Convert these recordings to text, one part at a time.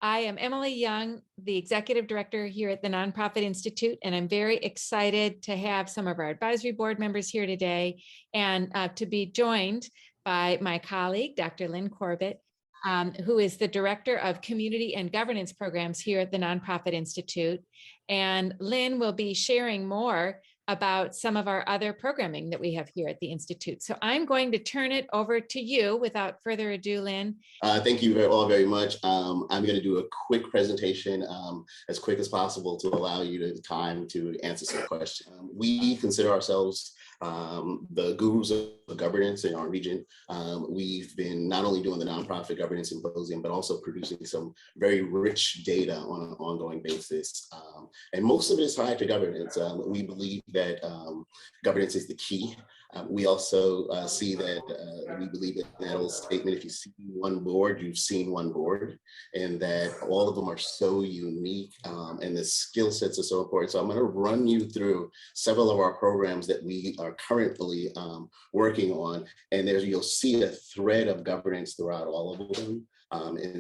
I am Emily Young, the Executive Director here at the Nonprofit Institute, and I'm very excited to have some of our advisory board members here today and to be joined by my colleague, Dr. Lyn Corbett, who is the Director of Community and Governance Programs here at the Nonprofit Institute. And Lyn will be sharing more about some of our other programming that we have here at the Institute. So I'm going to turn it over to you without further ado, Lyn. Thank you all very much. I'm going to do a quick presentation as quick as possible to allow you the time to answer some questions. We consider ourselves the gurus of governance in our region. We've been not only doing the nonprofit governance symposium, but also producing some very rich data on an ongoing basis. And most of it is tied to governance. We believe that governance is the key. We also see that we believe in that old statement, if you see one board, you've seen one board, and that all of them are so unique and the skill sets are so important. So I'm going to run you through several of our programs that we are currently working on, and you'll see a thread of governance throughout all of them,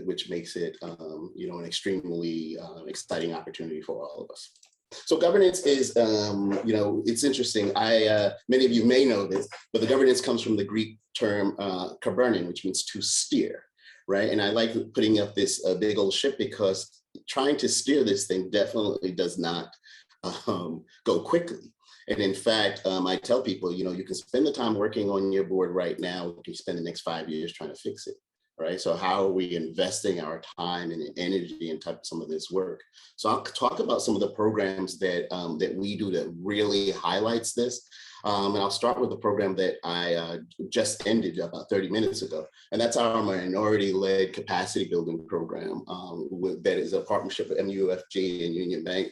which makes it an extremely exciting opportunity for all of us. So governance is, it's interesting. Many of you may know this, but the governance comes from the Greek term "kabernin," which means to steer, right? And I like putting up this big old ship because trying to steer this thing definitely does not go quickly. And in fact, I tell people, you can spend the time working on your board right now. You can spend the next 5 years trying to fix it. Right. So how are we investing our time and energy into some of this work? So I'll talk about some of the programs that we do that really highlights this. And I'll start with the program that I just ended about 30 minutes ago. And that's our minority-led capacity building program that is a partnership with MUFG and Union Bank.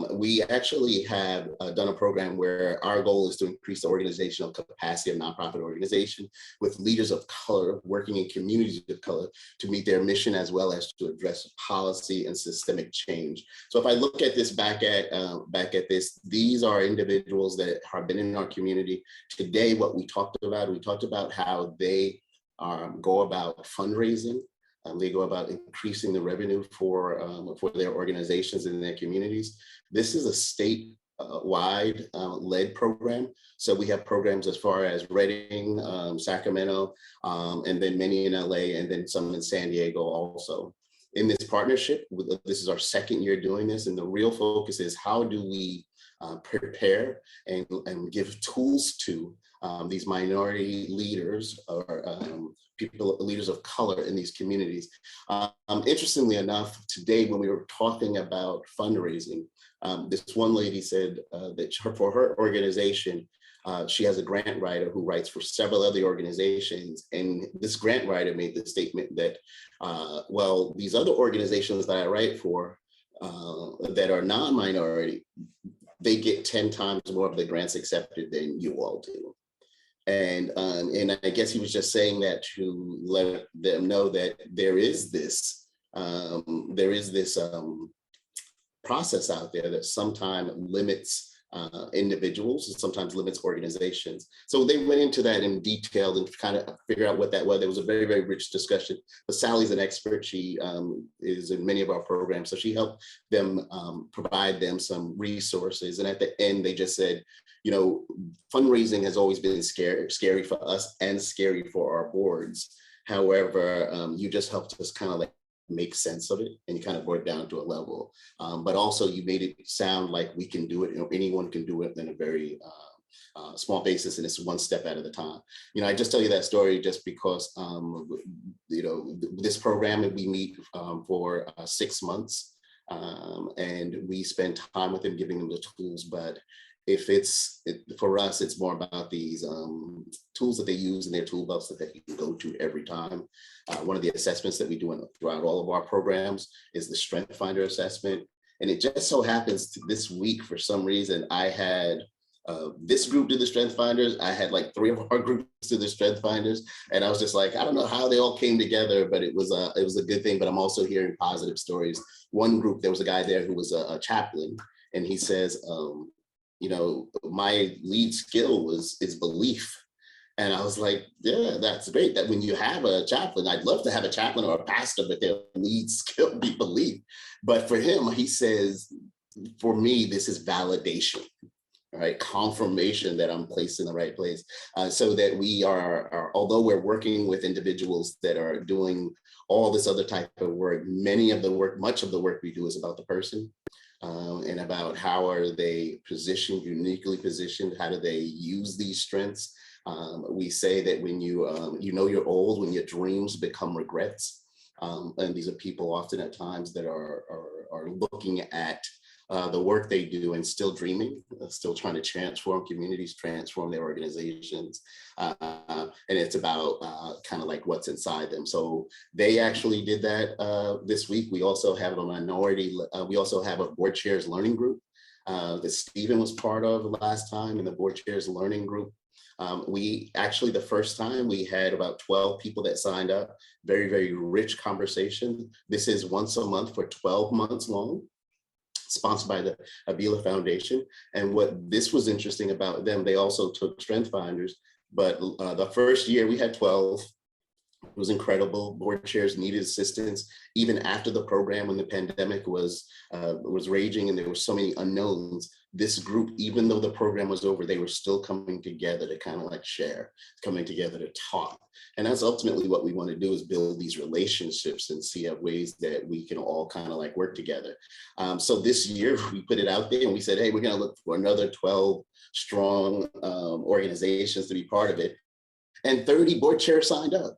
We actually have done a program where our goal is to increase the organizational capacity of nonprofit organization with leaders of color working in communities of color to meet their mission, as well as to address policy and systemic change. So if I look at this back at this, these are individuals that have been in our community. Today, what we talked about how they go about fundraising. They go about increasing the revenue for their organizations and their communities. This is a state-wide led program. So we have programs as far as Reading, Sacramento, and then many in LA, and then some in San Diego also. In this partnership, this is our second year doing this, and the real focus is how do we prepare and give tools to these minority leaders or leaders of color in these communities. Interestingly enough, today when we were talking about fundraising, this one lady said that for her organization, she has a grant writer who writes for several other organizations. And this grant writer made the statement that, well, these other organizations that I write for that are non-minority, they get 10 times more of the grants accepted than you all do. And I guess he was just saying that to let them know that there is this process out there that sometimes limits individuals and sometimes limits organizations. So they went into that in detail and kind of figure out what that was. There was a very, very rich discussion. But Sally's an expert. She is in many of our programs. So she helped them provide them some resources. And at the end, they just said, fundraising has always been scary for us and scary for our boards. However, you just helped us kind of like make sense of it, and you kind of brought it down to a level. But also you made it sound like we can do it, anyone can do it in a very small basis, and it's one step at a time. I just tell you that story just because, this program, we meet for 6 months, and we spend time with them, giving them the tools. But for us, it's more about these tools that they use in their toolbox that they can go to every time. One of the assessments that we do throughout all of our programs is the Strength Finder assessment. And it just so happens this week, for some reason, I had this group do the Strength Finders. I had like 3 of our groups do the Strength Finders. And I was just like, I don't know how they all came together, but it was a good thing. But I'm also hearing positive stories. One group, there was a guy there who was a chaplain, and he says, my lead skill is belief. And I was like, yeah, that's great. That when you have a chaplain, I'd love to have a chaplain or a pastor, but their lead skill be belief. But for him, he says, for me, this is validation, right? Confirmation that I'm placed in the right place. So that we are, although we're working with individuals that are doing all this other type of work, much of the work we do is about the person. And about how are they positioned, uniquely positioned, how do they use these strengths? We say that when you know you're old, when your dreams become regrets. And these are people often at times that are looking at the work they do and still dreaming, still trying to transform communities, transform their organizations. And it's about kind of like what's inside them. So they actually did that this week. We also have we also have a board chairs learning group that Stephen was part of last time in the board chairs learning group. We actually, the first time we had about 12 people that signed up, very, very rich conversation. This is once a month for 12 months long, sponsored by the Avila Foundation. And what this was interesting about them, they also took strength finders, but the first year we had 12. It was incredible. Board chairs needed assistance even after the program when the pandemic was raging and there were so many unknowns. This group, even though the program was over, they were still coming together to kind of like share, coming together to talk. And that's ultimately what we want to do, is build these relationships and see ways that we can all kind of like work together. So this year we put it out there and we said, hey, we're going to look for another 12 strong organizations to be part of it. And 30 board chairs signed up.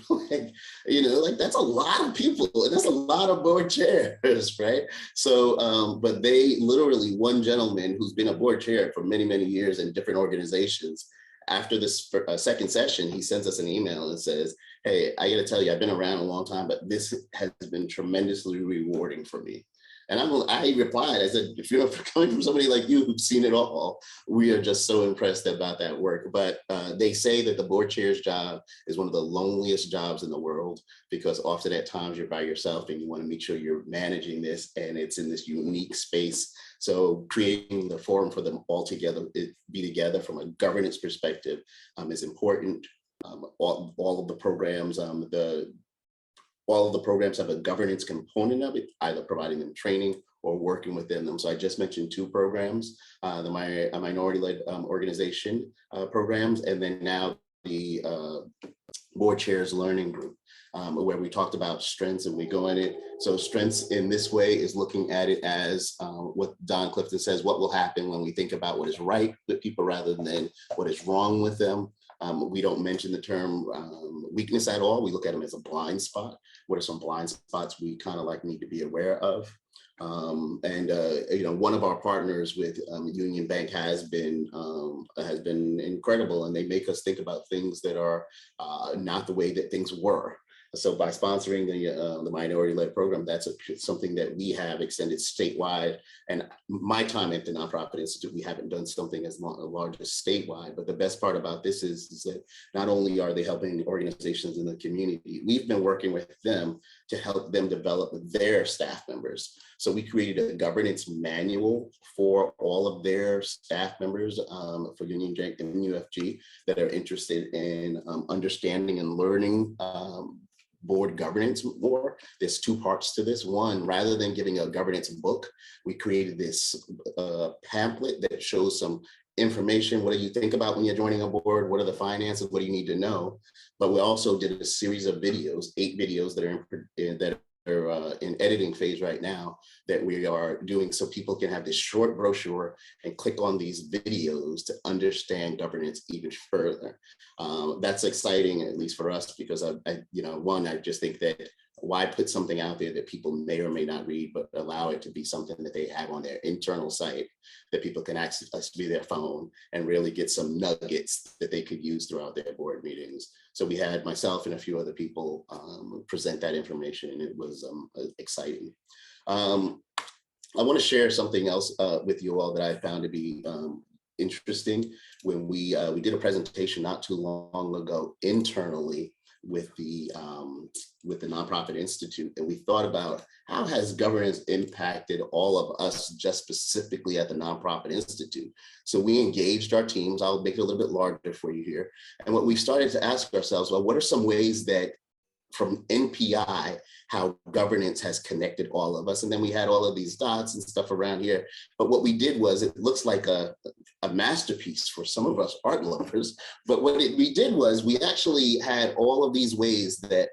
Like that's a lot of people, and that's a lot of board chairs, right? So, but they literally, one gentleman who's been a board chair for many, many years in different organizations, after this second session, he sends us an email and says, hey, I got to tell you, I've been around a long time, but this has been tremendously rewarding for me. And I replied, I said, if you're coming from somebody like you who's seen it all, we are just so impressed about that work. But they say that the board chair's job is one of the loneliest jobs in the world, because often at times you're by yourself and you want to make sure you're managing this, and it's in this unique space. So creating the forum for them all together, be together from a governance perspective is important. All of the programs, all of the programs have a governance component of it, either providing them training or working within them. So I just mentioned two programs, the minority-led organization programs, and then now the board chairs learning group, where we talked about strengths and we go in it. So strengths in this way is looking at it as what Don Clifton says, what will happen when we think about what is right with people rather than what is wrong with them. We don't mention the term weakness at all. We look at them as a blind spot. What are some blind spots we kind of like need to be aware of? One of our partners with Union Bank has been incredible, and they make us think about things that are not the way that things were. So by sponsoring the minority-led program, that's something that we have extended statewide. And my time at the Nonprofit Institute, we haven't done something as large as statewide. But the best part about this is that not only are they helping organizations in the community, we've been working with them to help them develop their staff members. So we created a governance manual for all of their staff members for Union Bank and MUFG that are interested in understanding and learning board governance more. There's two parts to this. One, rather than giving a governance book, we created this pamphlet that shows some information. What do you think about when you're joining a board? What are the finances? What do you need to know? But we also did a series of videos, 8 videos that are in editing phase right now, that we are doing so people can have this short brochure and click on these videos to understand governance even further. That's exciting, at least for us, because I just think that why put something out there that people may or may not read, but allow it to be something that they have on their internal site that people can access via their phone and really get some nuggets that they could use throughout their board meetings. So we had myself and a few other people present that information, and it was exciting. I want to share something else with you all that I found to be interesting. When we did a presentation not too long ago internally with the Nonprofit Institute, and we thought about how has governance impacted all of us just specifically at the Nonprofit Institute. So we engaged our teams. I'll make it a little bit larger for you here. And what we started to ask ourselves, well, what are some ways that from NPI, how governance has connected all of us? And then we had all of these dots and stuff around here. But what we did was, it looks like a masterpiece for some of us art lovers. But what we did was, we actually had all of these ways that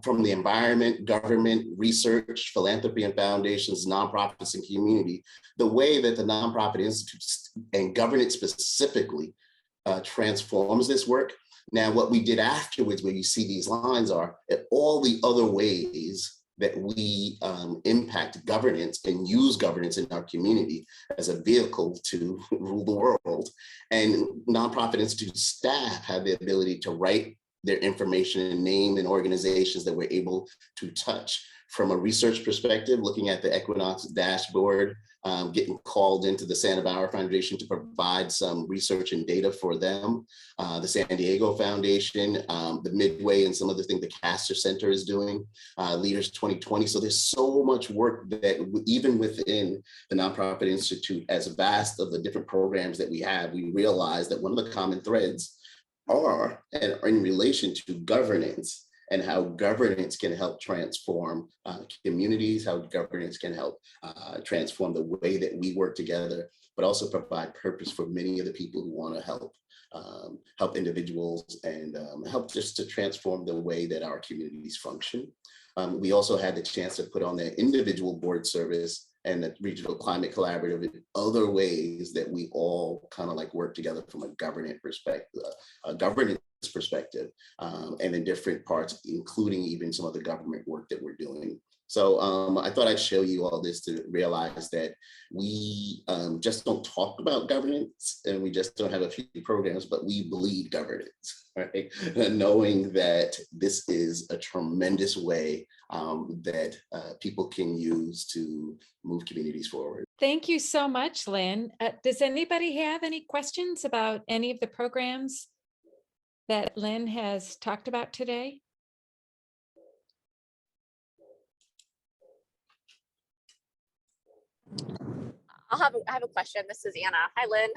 from the environment, government, research, philanthropy and foundations, nonprofits and community, the way that the Nonprofit Institute and governance specifically transforms this work. Now, what we did afterwards, where you see these lines, are at all the other ways that we impact governance and use governance in our community as a vehicle to rule the world. And Nonprofit Institute staff have the ability to write their information and name and organizations that we're able to touch. From a research perspective, looking at the Equinox dashboard, getting called into the Santa Barbara Foundation to provide some research and data for them, the San Diego Foundation, the Midway, and some of the things the Castor Center is doing, Leaders 2020. So there's so much work that even within the Nonprofit Institute, as vast of the different programs that we have, we realize that one of the common threads are in relation to governance, and how governance can help transform communities, how governance can help transform the way that we work together, but also provide purpose for many of the people who want to help individuals and help just to transform the way that our communities function. We also had the chance to put on the individual board service and the Regional Climate Collaborative in other ways that we all kind of like work together from a governance perspective, and in different parts, including even some of the government work that we're doing. So I thought I'd show you all this to realize that we just don't talk about governance, and we just don't have a few programs, but we bleed governance, right? Knowing that this is a tremendous way that people can use to move communities forward. Thank you so much, Lynn. Does anybody have any questions about any of the programs that Lynn has talked about today? I have a question. This is Anna. Hi, Lynn.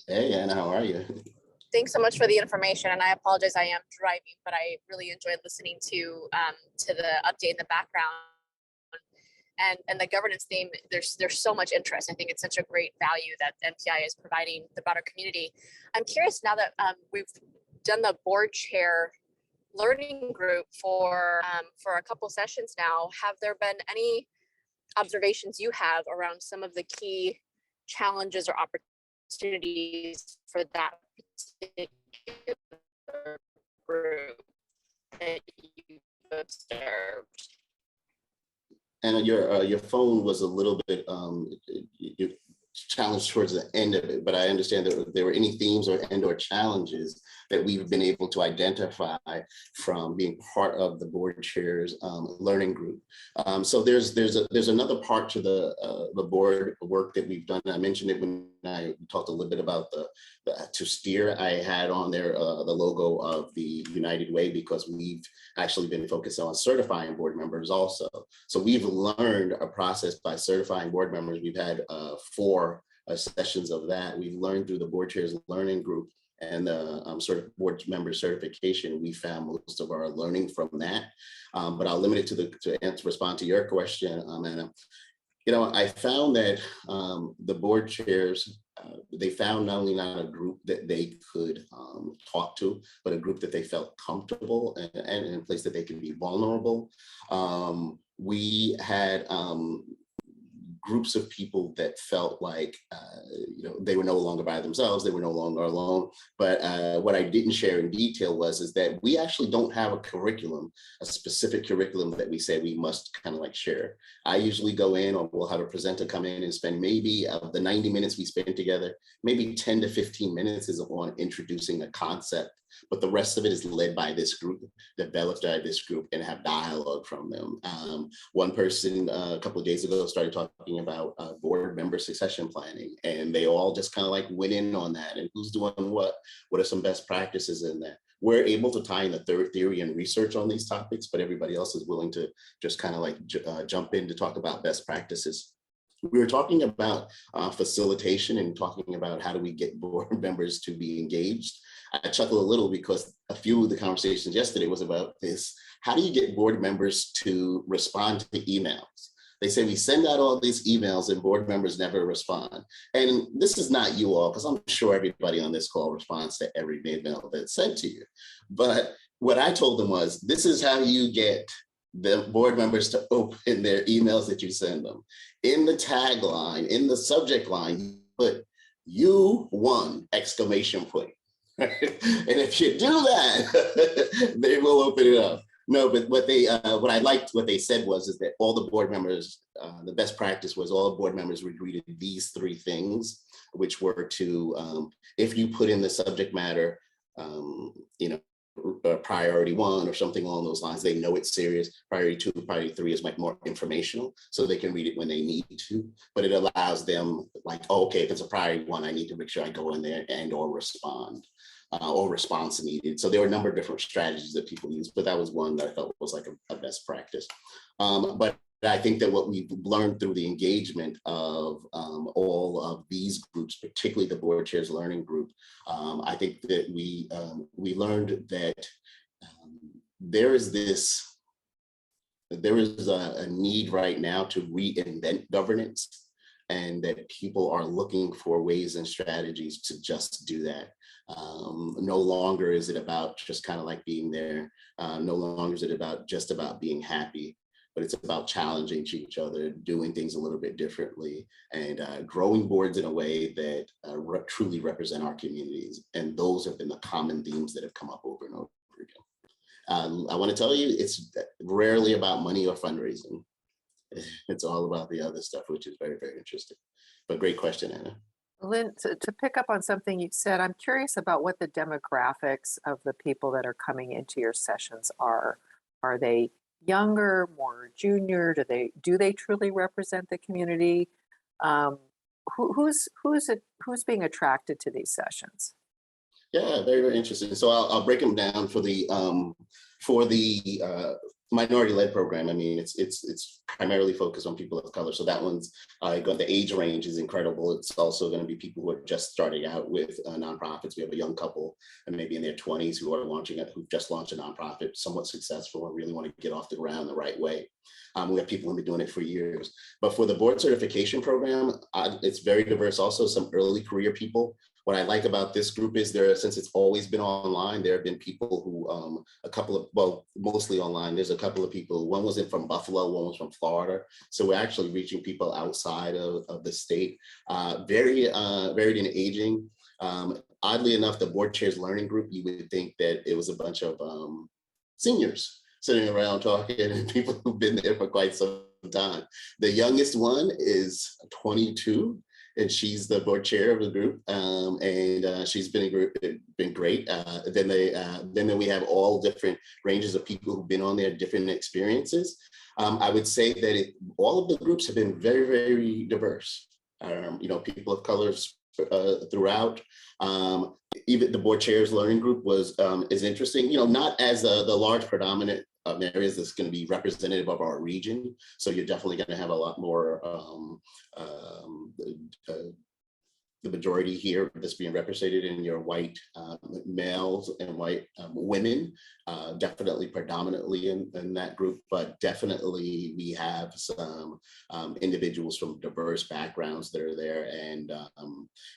Hey, Anna, how are you? Thanks so much for the information. And I apologize, I am driving, but I really enjoyed listening to the update in the background. And the governance theme, there's so much interest. I think it's such a great value that NPI is providing the broader community. I'm curious, now that we've done the board chair learning group for a couple sessions now, have there been any observations you have around some of the key challenges or opportunities for that particular group that you've observed? And your phone was a little bit challenged towards the end of it, but I understand that if there were any themes or challenges that we've been able to identify from being part of the board chair's learning group. So there's another part to the board work that we've done. I mentioned it when I talked a little bit about the to steer. I had on there the logo of the United Way, because we've actually been focused on certifying board members also. So we've learned a process by certifying board members. We've had 4 sessions of that. We've learned through the board chair's learning group and the sort of board member certification. We found most of our learning from that. But I'll limit it to respond to your question, Anna. You know, I found that the board chairs, they found not only not a group that they could talk to, but a group that they felt comfortable and in a place that they can be vulnerable. We had groups of people that felt like, you know, they were no longer by themselves, they were no longer alone. But what I didn't share in detail is that we actually don't have a curriculum, a specific curriculum that we say we must kind of like share. I usually go in, or we'll have a presenter come in and spend maybe of the 90 minutes we spend together, maybe 10 to 15 minutes is on introducing a concept, but the rest of it is led by this group, developed by this group, and have dialogue from them. One person a couple of days ago started talking about board member succession planning, and they all just kind of like went in on that, and who's doing what are some best practices in that. we're able to tie in the third theory and research on these topics, but everybody else is willing to just kind of like jump in to talk about best practices. We were talking about facilitation and talking about how do we get board members to be engaged. I chuckle a little because a few of the conversations yesterday was about this. How do you get board members to respond to emails? They say we send out all these emails and board members never respond. And this is not you all, because I'm sure everybody on this call responds to every email that's sent to you. But what I told them was, this is how you get the board members to open their emails that you send them. In the tagline, in the subject line, you put "you won!" exclamation point. And if you do that, they will open it up. No, but what I liked what they said was is that all the board members, the best practice was all board members would read these three things, which were to, if you put in the subject matter, priority 1 or something along those lines, they know it's serious. Priority 2, priority 3 is like more informational, so they can read it when they need to, but it allows them like, oh, okay, if it's a priority 1, I need to make sure I go in there and or respond. Or response needed. So there were a number of different strategies that people use, but that was one that I felt was like a best practice. But I think that what we've learned through the engagement of all of these groups, particularly the board chairs learning group, I think that we learned that there is a need right now to reinvent governance, and that people are looking for ways and strategies to just do that. No longer is it about just kind of like being there. No longer is it just about being happy, but it's about challenging each other, doing things a little bit differently, and growing boards in a way that truly represent our communities. And those have been the common themes that have come up over and over again. I want to tell you, it's rarely about money or fundraising. It's all about the other stuff, which is very, very interesting. But great question, Anna. Lyn, to pick up on something you said, I'm curious about what the demographics of the people that are coming into your sessions are. Are they younger, more junior? Do they truly represent the community? Who's being attracted to these sessions? Yeah, very, very interesting. So I'll break them down for the minority-led program. I mean, it's primarily focused on people of color. So that one's the age range is incredible. It's also going to be people who are just starting out with nonprofits. We have a young couple and maybe in their 20s who've just launched a nonprofit, somewhat successful, and really want to get off the ground the right way. We have people who've been doing it for years. But for the board certification program, it's very diverse. Also, some early career people. What I like about this group is since it's always been online, there have been people who, mostly online, there's a couple of people, one was from Buffalo, one was from Florida. So we're actually reaching people outside of the state, varied in aging. Oddly enough, the board chairs learning group, you would think that it was a bunch of seniors sitting around talking and people who've been there for quite some time. The youngest one is 22. And she's the board chair of the group, and she's been great. Then we have all different ranges of people who've been on there, different experiences. I would say that all of the groups have been very, very diverse. People of color throughout. Even the board chairs learning group is interesting. Not as the large predominant areas that's going to be representative of our region. So you're definitely going to have a lot more the majority here that's being represented in your white males and white women, definitely predominantly in that group, but definitely we have some individuals from diverse backgrounds that are there. And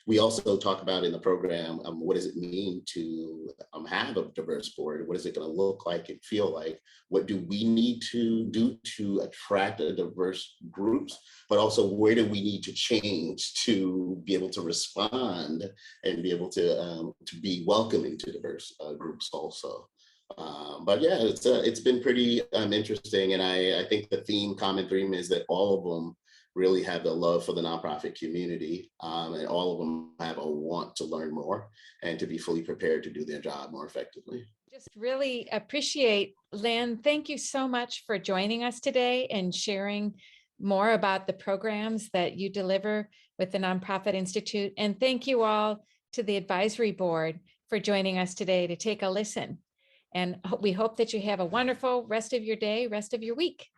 we also talk about in the program, what does it mean to have a diverse board? What is it going to look like and feel like? What do we need to do to attract a diverse groups? But also, where do we need to change to be able to respond and be able to be welcoming to diverse groups also? But yeah, it's been pretty interesting, and I think the common theme is that all of them really have the love for the nonprofit community, and all of them have a want to learn more and to be fully prepared to do their job more effectively. Just really appreciate, Lyn. Thank you so much for joining us today and sharing more about the programs that you deliver with the Nonprofit Institute. And thank you all to the advisory board for joining us today to take a listen. And we hope that you have a wonderful rest of your day, rest of your week.